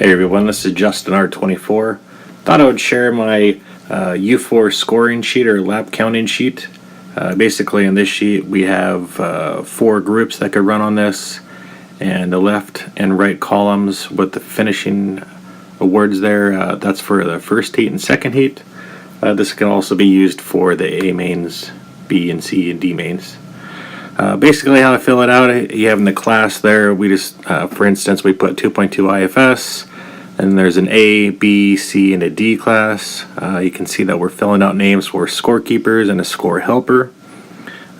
Hey everyone, this is Justin R24. Thought I would share my U4 scoring sheet or lap counting sheet. Basically in this sheet we have 4 groups that could run on this, and the left and right columns with the finishing awards there. That's for the first heat and second heat. This can also be used for the A mains, B and C and D mains. Basically how to fill it out, you have in the class there, we just, for instance, we put 2.2 IFS, and there's an A, B, C, and a D class. You can see that we're filling out names for scorekeepers and a score helper.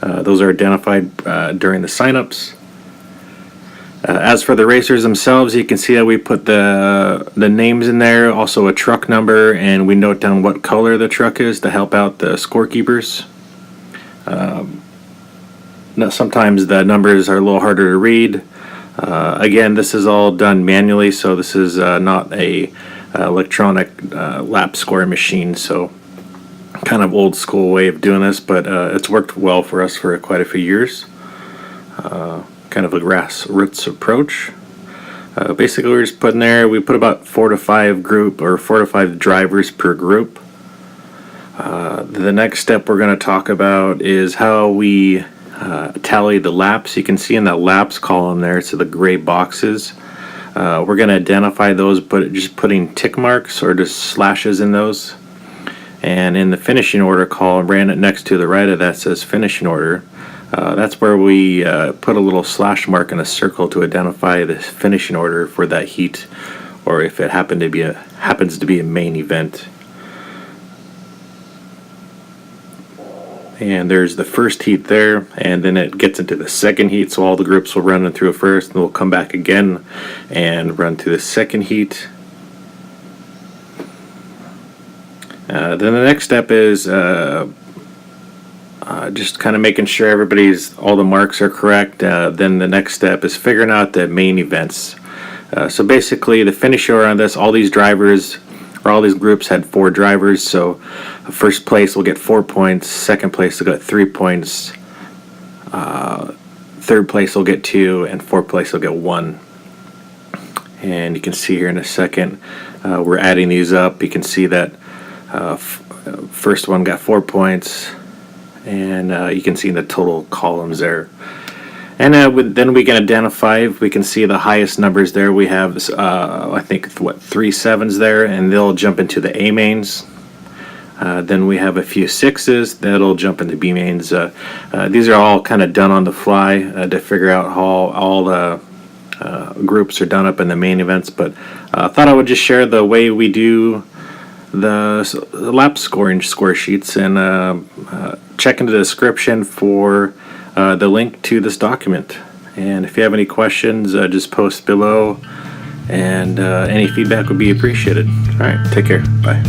Those are identified during the signups. As for the racers themselves, you can see that we put the names in there, also a truck number, and we note down what color the truck is to help out the scorekeepers. Now, sometimes the numbers are a little harder to read. Again, this is all done manually, so this is not a electronic lap scoring machine, so kind of old school way of doing this, but it's worked well for us for quite a few years. Kind of a grassroots approach. Basically, we're just putting there, we put about 4 to 5 drivers per group. The next step we're going to talk about is how we tally the laps. You can see in that laps column there, so the gray boxes. We're going to identify those, but just putting tick marks or just slashes in those. And in the finishing order column, right next to the right of that says finishing order. That's where we put a little slash mark in a circle to identify the finishing order for that heat, or if it happens to be a main event. And there's the first heat there, and then it gets into the second heat, so all the groups will run through first, and we'll come back again and run through the second heat. Then the next step is just kind of making sure all the marks are correct. Then the next step is figuring out the main events. So basically the finish order on this, all these groups had 4 drivers, so first place will get 4 points, second place will get 3 points, third place will get 2, and fourth place will get 1. And you can see here in a second, we're adding these up. You can see that first one got 4 points, and you can see in the total columns there. And then we can identify, we can see the highest numbers there. We have, I think, 3 7s there, and they'll jump into the A mains. Then we have a few 6s that'll jump into B mains. These are all kind of done on the fly to figure out how all the groups are done up in the main events. But I thought I would just share the way we do the lap scoring score sheets, and check into the description for the link to this document. And if you have any questions, just post below, and any feedback would be appreciated. Alright, take care. Bye.